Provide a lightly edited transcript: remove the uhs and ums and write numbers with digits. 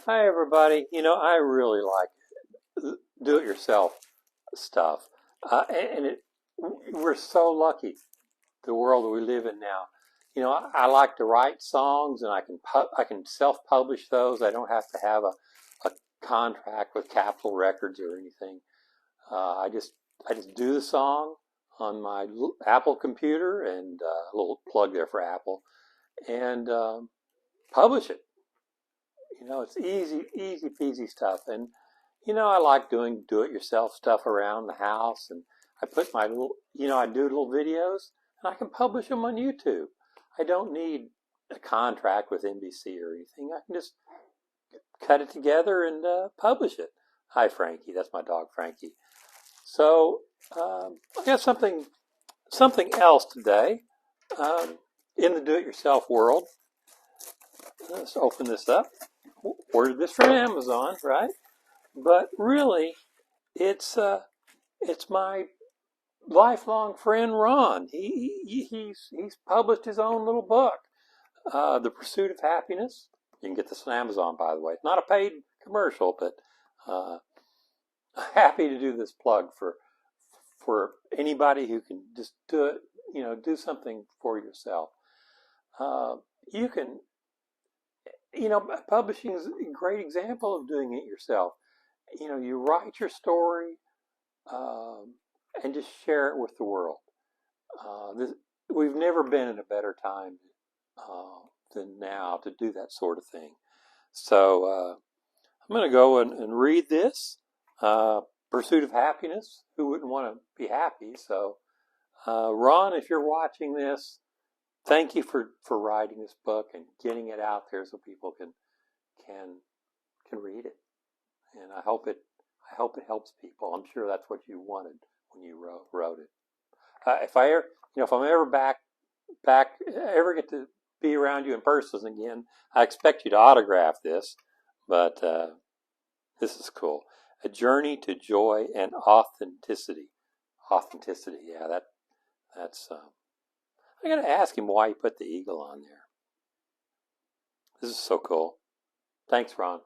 Hi, everybody. I really like do-it-yourself stuff, we're so lucky, the world that we live in now. I like to write songs, and I can self-publish those. I don't have to have a contract with Capitol Records or anything. I just do the song on my Apple computer, and a little plug there for Apple, and publish it. It's easy peasy stuff. And, I like doing do-it-yourself stuff around the house. And I put my little, I do little videos, and I can publish them on YouTube. I don't need a contract with NBC or anything. I can just cut it together and publish it. Hi, Frankie. That's my dog, Frankie. So I got something else today in the do-it-yourself world. Let's open this up. Ordered this from Amazon, right? But really, it's my lifelong friend Ron. He's published his own little book, The Pursuit of Happiness. You can get this on Amazon, by the way. It's not a paid commercial, but happy to do this plug for anybody who can just do it. Do something for yourself. You can. Publishing is a great example of doing it yourself. You write your story and just share it with the world. We've never been in a better time than now to do that sort of thing. So I'm going to go and read this. Pursuit of Happiness. Who wouldn't want to be happy? So Ron, if you're watching this, thank you for writing this book and getting it out there so people can read it. And I hope it helps people. I'm sure that's what you wanted when you wrote it. If I'm ever ever get to be around you in person again, I expect you to autograph this. But this is cool. A Journey to Joy and Authenticity. Authenticity, yeah, that's. I got to ask him why he put the eagle on there. This is so cool. Thanks, Ron.